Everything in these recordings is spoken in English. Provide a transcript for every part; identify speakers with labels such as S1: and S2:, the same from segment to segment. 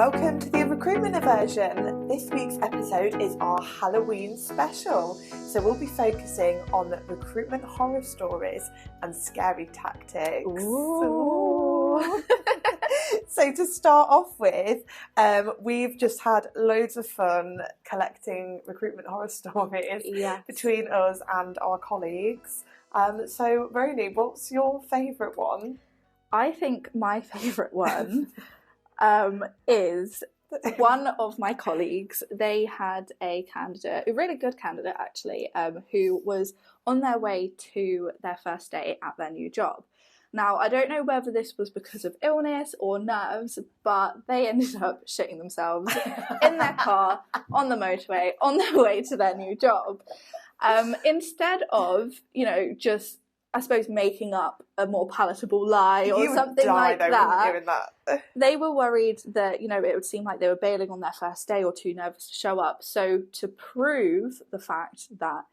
S1: Welcome to the Recruitment version. This week's episode is our Halloween special. So we'll be focusing on recruitment horror stories and scary tactics.
S2: Ooh.
S1: So to start off with, we've just had loads of fun collecting recruitment horror stories between us and our colleagues. So Roni, what's your favourite one?
S2: I think my favourite one is one of my colleagues. They had a candidate, a really good candidate actually, who was on their way to their first day at their new job. Now, I don't know whether this was because of illness or nerves, but they ended up shitting themselves in their car on the motorway on their way to their new job. Instead of, just, I suppose, making up a more palatable lie or something like that, they were worried that, it would seem like they were bailing on their first day or too nervous to show up. So to prove the fact that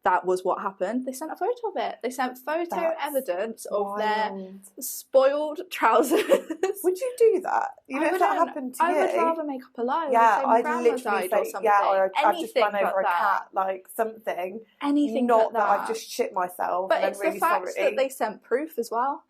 S2: that was what happened, they sent a photo of it. They sent photo evidence of their spoiled trousers.
S1: Would you do that? If that happened to you?
S2: I would rather make up a lie.
S1: Yeah, I'd literally say,
S2: or something.
S1: or I've just run over a cat, like something.
S2: Anything
S1: Not
S2: but that.
S1: I've just shit myself.
S2: But
S1: and
S2: it's
S1: I'm really
S2: the fact
S1: sorry.
S2: that they sent proof as well.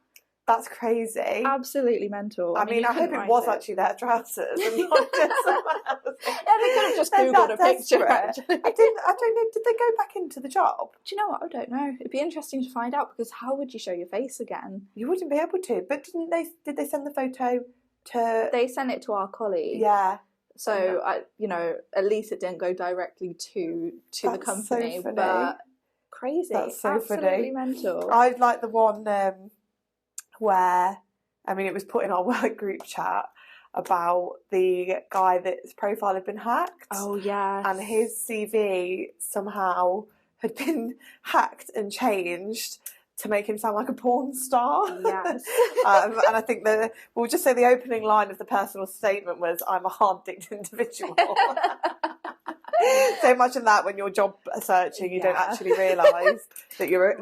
S1: That's crazy.
S2: Absolutely mental.
S1: I mean, I hope it was actually their trousers and not just someone else.
S2: Yeah, they could have just Googled a picture. Actually.
S1: I don't know. Did they go back into the job?
S2: Do you know what? I don't know. It'd be interesting to find out, because how would you show your face again?
S1: You wouldn't be able to. But did they send the photo to?
S2: They sent it to our colleague.
S1: Yeah.
S2: So at least it didn't go directly to the company.
S1: So funny.
S2: But crazy.
S1: That's so
S2: absolutely
S1: funny.
S2: mental.
S1: I like the one where, it was put in our work group chat about the guy that's profile had been hacked.
S2: Oh, yes.
S1: And his CV somehow had been hacked and changed to make him sound like a porn star.
S2: Yes.
S1: And I think we'll just say the opening line of the personal statement was, "I'm a hard-dicked individual." So imagine that when you're job searching, you don't actually realise that your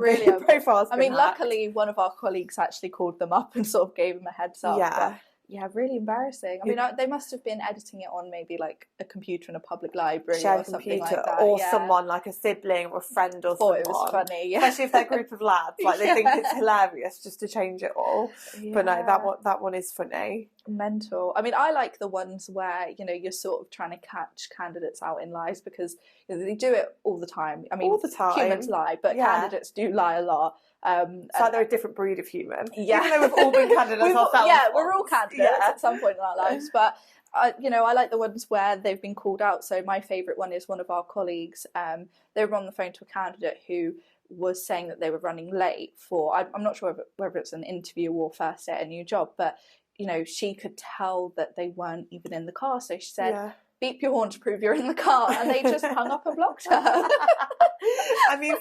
S1: profile's been hacked.
S2: Luckily one of our colleagues actually called them up and sort of gave them a heads up.
S1: Yeah.
S2: But, yeah, really embarrassing. They must have been editing it on maybe like a computer in a public library or something like that.
S1: Or someone like a sibling or a friend or someone.
S2: It was funny, yeah.
S1: Especially if they're a group of lads, like they think it's hilarious just to change it all. Yeah. But no, that one is funny.
S2: Mental. I like the ones where, you're sort of trying to catch candidates out in lies, because they do it all the time.
S1: All the time.
S2: Humans lie, but candidates do lie a lot.
S1: It's like they're a different breed of human.
S2: Yeah.
S1: Even though we've all been candidates ourselves.
S2: Yeah, we're all candidates at some point in our lives. But, I like the ones where they've been called out. So my favourite one is one of our colleagues. They were on the phone to a candidate who was saying that they were running late for, I'm not sure whether it's an interview or first day at a new job, but, she could tell that they weren't even in the car. So she said, beep your horn to prove you're in the car. And they just hung up and blocked her.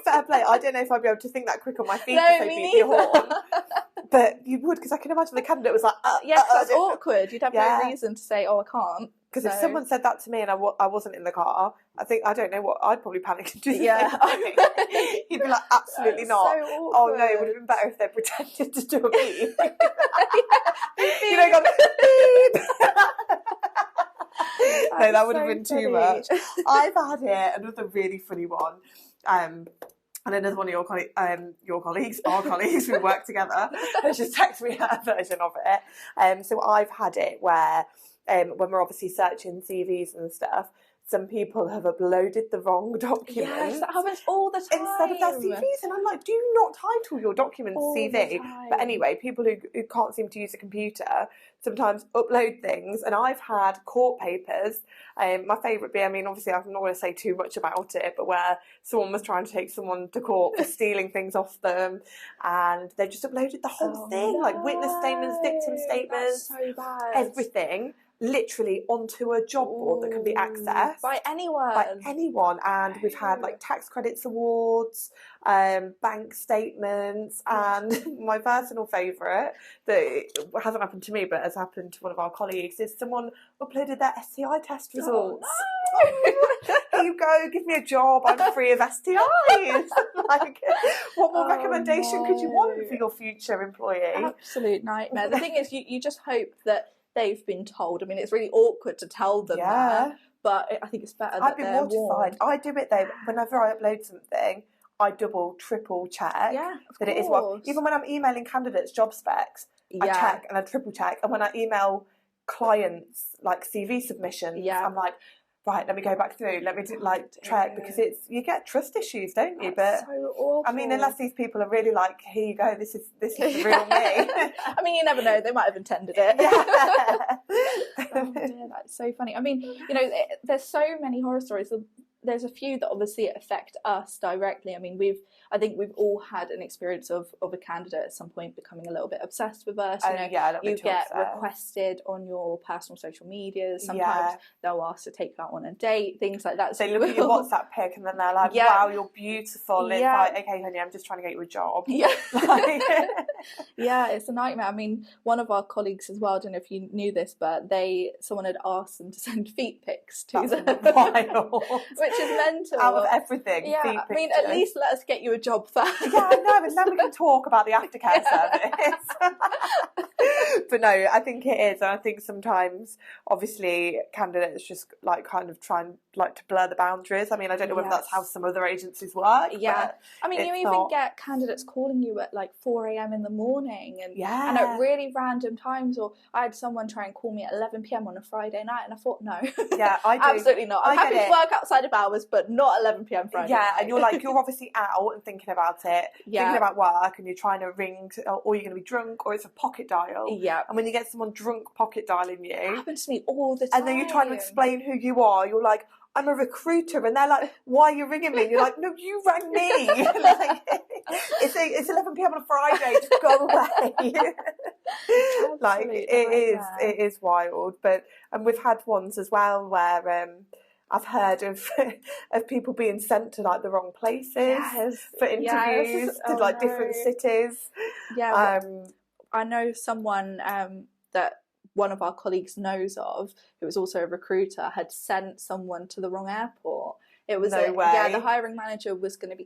S1: Fair play. I don't know if I'd be able to think that quick on my feet
S2: to
S1: say beep your horn. But you would, because I can imagine the candidate was like,
S2: that's awkward. You'd have no reason to say, I can't.
S1: Because if someone said that to me and I wasn't in the car, I don't know what, I'd probably panic and do the same thing. You'd be like, absolutely not.
S2: So
S1: oh no, it would have been better if they pretended to do a beep. Go beep. No, that would have been too much. I've had here another really funny one. And another one of our colleagues who work together, has just texted me her version of it. So I've had it where when we're obviously searching CVs and stuff, some people have uploaded the wrong documents.
S2: Yes, that happens all the time.
S1: Instead of their CVs. And I'm like, do not title your documents CV. But anyway, people who can't seem to use a computer sometimes upload things. And I've had court papers. My favourite being, obviously I'm not going to say too much about it, but where someone was trying to take someone to court for stealing things off them. And they just uploaded the whole thing, like witness statements, victim statements,
S2: so bad.
S1: Everything. Literally onto a job board that can be accessed
S2: by anyone.
S1: And we've had like tax credits awards, bank statements, and my personal favourite that hasn't happened to me but has happened to one of our colleagues is someone uploaded their STI test results. Here you go, give me a job, I'm free of STIs. Like, what more recommendation could you want for your future employee?
S2: Absolute nightmare. The thing is, you just hope that they've been told. I mean, it's really awkward to tell them that, but I think it's better that they're warned. I'd be mortified.
S1: I do it though. Whenever I upload something, I double, triple check that it is what. Even when I'm emailing candidates job specs, I check and I triple check. And when I email clients like CV submissions, I'm like, right, let me go back through. Let me check, because you get trust issues, don't you?
S2: That's
S1: but
S2: so awful.
S1: I mean, unless these people are really like, here you go, this is the real me.
S2: I mean, you never know. They might have intended it. Oh dear, that's so funny. I mean, you know, there's so many horror stories. There's a few that obviously affect us directly. I mean, I think we've all had an experience of a candidate at some point becoming a little bit obsessed with us. You get requested on your personal social media. Sometimes they'll ask to take you out on a date, things like that.
S1: They look at your WhatsApp pic and then they're like, wow, you're beautiful. And it's like, okay, honey, I'm just trying to get you a job.
S2: Yeah. Yeah, it's a nightmare. I mean, one of our colleagues as well, I don't know if you knew this, but someone had asked them to send feet pics to them.
S1: Wild.
S2: Which is mental.
S1: Out of everything.
S2: Yeah, I mean, at least let us get you a job first.
S1: Yeah, I know, and then we can talk about the aftercare service. But no, I think it is, and I think sometimes, obviously, candidates just kind of try and to blur the boundaries. I mean, I don't know whether that's how some other agencies work.
S2: Yeah, I mean, you even get candidates calling you at 4 a.m. in the morning, and at really random times. Or I had someone try and call me at 11 p.m. on a Friday night, and I thought, no,
S1: I do.
S2: Absolutely not. I'm happy to work outside of hours, but not 11 p.m. Friday night.
S1: And you're obviously out and thinking about it, thinking about work, and you're trying to ring, or you're going to be drunk, or it's a pocket dial.
S2: Yeah.
S1: And when you get someone drunk pocket dialing you,
S2: it happens to me all the time.
S1: And then you're trying to explain who you are. You're like, I'm a recruiter, and they're like, why are you ringing me? And you're like, no, you rang me. It's 11 p.m. on a Friday, just go away. It is wild. And we've had ones as well where I've heard of people being sent to the wrong places for interviews to different cities.
S2: Yeah, I know someone that one of our colleagues knows of, who was also a recruiter, had sent someone to the wrong airport. It was the hiring manager was going to be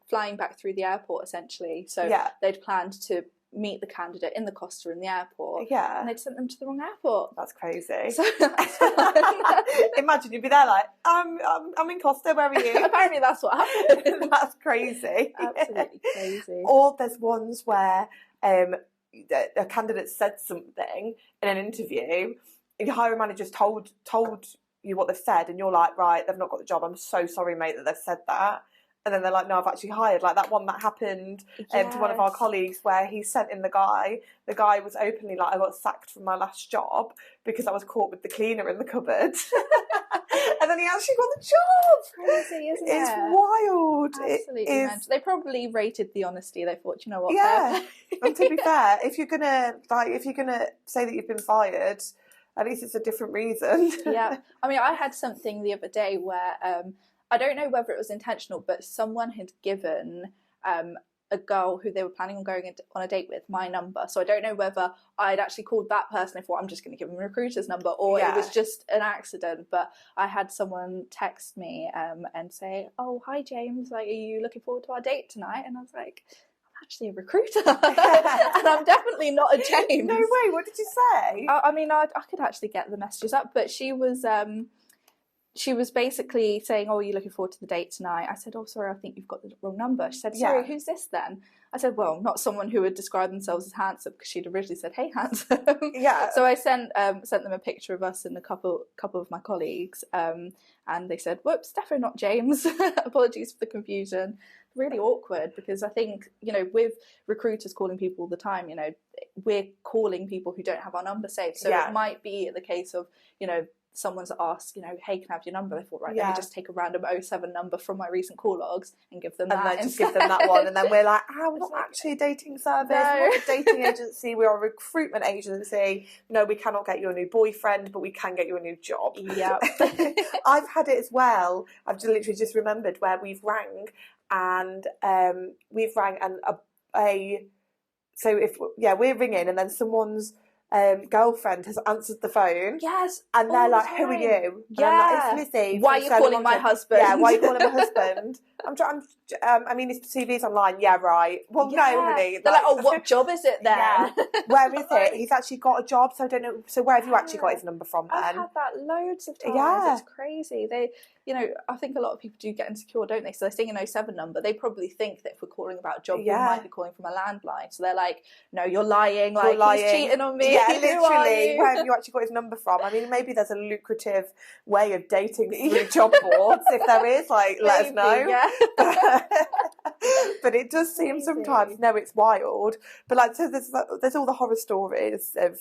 S2: flying back through the airport essentially. So they'd planned to meet the candidate in the Costa in the airport. Yeah. And they'd sent them to the wrong airport.
S1: That's crazy. So, imagine you'd be there I'm in Costa, where are you?
S2: Apparently that's what happened.
S1: That's crazy.
S2: Absolutely crazy.
S1: Or there's ones where a candidate said something in an interview, the hiring manager's told you what they've said, and you're like, right, they've not got the job, I'm so sorry, mate, that they've said that. And then they're like, no, I've actually hired. That one that happened to one of our colleagues, where he sent in the guy was openly like, I got sacked from my last job because I was caught with the cleaner in the cupboard. And then he actually got the job.
S2: Crazy, isn't it?
S1: It's wild.
S2: Absolutely. They probably rated the honesty. They thought, you know what?
S1: Yeah. And to be fair, if you're gonna say that you've been fired, at least it's a different reason.
S2: Yeah. I mean, I had something the other day where I don't know whether it was intentional, but someone had given a girl who they were planning on going on a date with my number. So I don't know whether I'd actually called that person. I thought, I'm just going to give them a recruiter's number, or it was just an accident. But I had someone text me and say, oh, hi, James. Are you looking forward to our date tonight? And I was like, I'm actually a recruiter. And I'm definitely not a James.
S1: No way. What did you say?
S2: I mean, I could actually get the messages up, but she was basically saying, oh, are you looking forward to the date tonight? I said, oh, sorry, I think you've got the wrong number. She said, sorry, who's this then? I said, well, not someone who would describe themselves as handsome, because she'd originally said, hey, handsome. Yeah. So I sent them a picture of us and a couple of my colleagues, and they said, whoops, definitely not James. Apologies for the confusion. Really awkward, because I think, with recruiters calling people all the time, we're calling people who don't have our number saved. So it might be the case of, someone's asked, hey, can I have your number? I thought, right, let me just take a random 07 number from my recent call logs and give them that.
S1: And then just give them that one. And then we're like, we're not actually a dating service. No. We're not a dating agency. We are a recruitment agency. No, we cannot get you a new boyfriend, but we can get you a new job. Yeah. I've had it as well. I've literally just remembered where we've rang and so we're ringing, and then someone's girlfriend has answered the phone.
S2: Yes.
S1: And they're
S2: all the
S1: like, who are
S2: time.
S1: you? And
S2: Yeah.
S1: I'm like, it's Lizzie.
S2: Why are you calling my husband?
S1: Yeah, why are you calling my husband? I mean, his CV's online. Yeah, right. Well, no, honey.
S2: They're like, oh, what job is it then?
S1: Yeah. Where is it? He's actually got a job, so I don't know. So where have you actually got his number from then?
S2: I've had that loads of times.
S1: Yeah.
S2: It's crazy. They, I think a lot of people do get insecure, don't they? So they're seeing an 07 number. They probably think that if we're calling about a job, we might be calling from a landline. So they're like, no, you're lying. Like, he's cheating on me.
S1: Yeah,
S2: Who
S1: literally.
S2: are you?
S1: Where have you actually got his number from? I mean, maybe there's a lucrative way of dating through job boards. If there is, like, let us know.
S2: Yeah.
S1: But it does seem sometimes, no, it's wild. But like, so there's all the horror stories of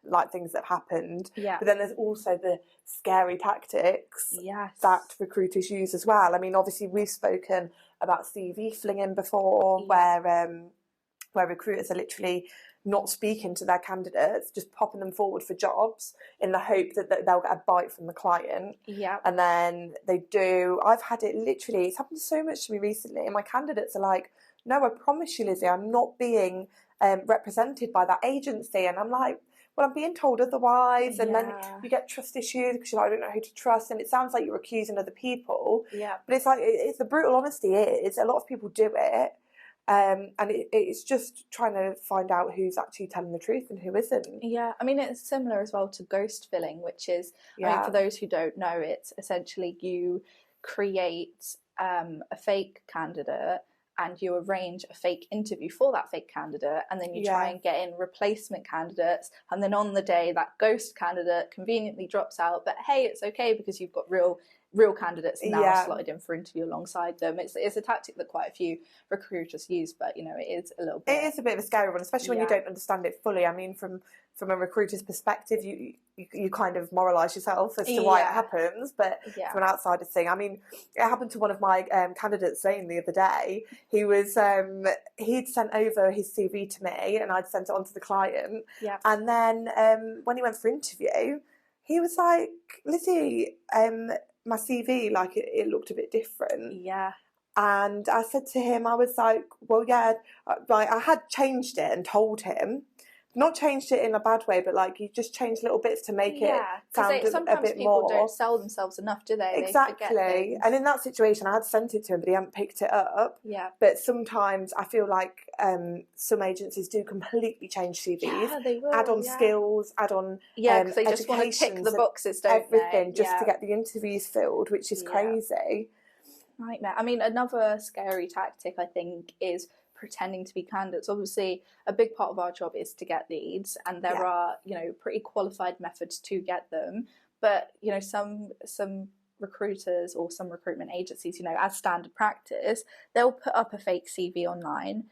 S1: like things that have happened.
S2: Yeah.
S1: But then there's also the scary tactics that recruiters use as well. I mean, obviously we've spoken about CV flinging before, where recruiters are literally not speaking to their candidates, just popping them forward for jobs in the hope that they'll get a bite from the client.
S2: Yeah.
S1: And then they do. I've had it literally, it's happened so much to me recently, and my candidates are like, no, I promise you, Lizzie, I'm not being represented by that agency. And I'm like, well, I'm being told otherwise. And then you get trust issues because you're like, I don't know who to trust. And it sounds like you're accusing other people. Yeah. But it's like, it's the brutal honesty is a lot of people do it. And it's just trying to find out who's actually telling the truth and who isn't. Yeah,
S2: I mean, it's similar as well to ghost filling, which is, I mean, for those who don't know, it's essentially you create a fake candidate and you arrange a fake interview for that fake candidate, and then you try and get in replacement candidates, and then on the day that ghost candidate conveniently drops out, but hey, it's okay because you've got real candidates now slotted in for interview alongside them. It's a tactic that quite a few recruiters use, but it is a little bit.
S1: It is a bit of a scary one, especially when you don't understand it fully. I mean, from a recruiter's perspective, you kind of moralise yourself as to why it happens, but from an outsider thing, I mean, it happened to one of my candidates, Zane, the other day. He was he'd sent over his CV to me, and I'd sent it on to the client. Yeah. And then when he went for interview, he was like, Lizzie, my CV, like it looked a bit different. Yeah. And I said to him, I was like, well, yeah, like I had changed it and told him. Not changed it in a bad way, but like you just changed little bits to make it sound a bit more.
S2: Sometimes people don't sell themselves enough, do they?
S1: Exactly.
S2: They
S1: and in that situation, I had sent it to him, but he hadn't picked it up. Yeah. But sometimes I feel like some agencies do completely change CVs. Yeah, they will. Add on skills, add on
S2: because they just want to tick the boxes, don't
S1: everything, just to get the interviews filled, which is crazy.
S2: Nightmare. I mean, another scary tactic, I think, is pretending to be candidates. Obviously, a big part of our job is to get leads, and there are pretty qualified methods to get them. But some recruiters or some recruitment agencies, as standard practice, they'll put up a fake CV online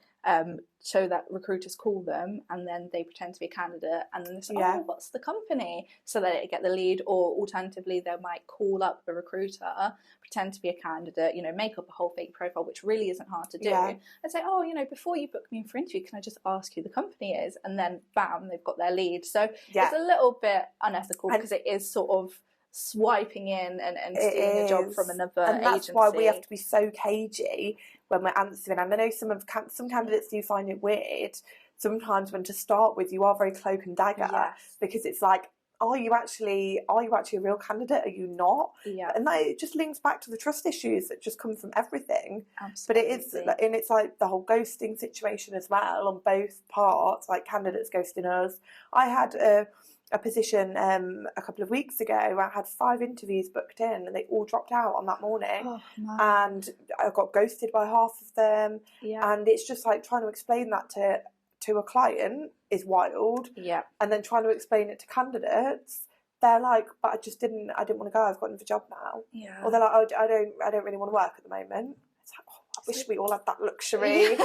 S2: so that recruiters call them, and then they pretend to be a candidate, and then they say, oh, what's the company? So that they get the lead. Or alternatively, they might call up a recruiter, pretend to be a candidate, make up a whole fake profile, which really isn't hard to do, and say, oh, before you book me in for interview, can I just ask who the company is? And then bam, they've got their lead. So it's a little bit unethical because it is sort of swiping in and stealing a job from another agency.
S1: And that's why we have to be so cagey when we're answering. And I know some candidates do find it weird sometimes when to start with you are very cloak and dagger, because it's like, are you actually a real candidate? Are you not? Yeah. And that it just links back to the trust issues that just come from everything. Absolutely. But it is, and it's like the whole ghosting situation as well on both parts, like candidates ghosting us. I had a position a couple of weeks ago where I had 5 interviews booked in and they all dropped out on that morning. Oh, no. And I got ghosted by half of them. Yeah. And it's just like trying to explain that to a client is wild. Yeah. And then trying to explain it to candidates, they're like, but I didn't want to go, I've got another job now. Yeah. Or they're like, oh, I don't really want to work at the moment. It's like, oh, I wish we all had that luxury.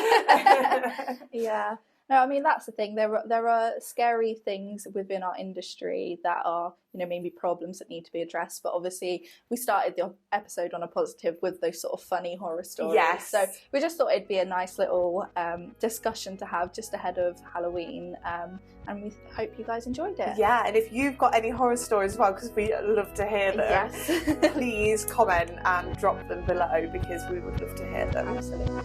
S2: Yeah. No, I mean, that's the thing. There are scary things within our industry that are, maybe problems that need to be addressed. But obviously, we started the episode on a positive with those sort of funny horror stories. Yes. So we just thought it'd be a nice little discussion to have just ahead of Halloween. And we hope you guys enjoyed it.
S1: Yeah, and if you've got any horror stories as well, because we love to hear them, please comment and drop them below because we would love to hear them.
S2: Absolutely.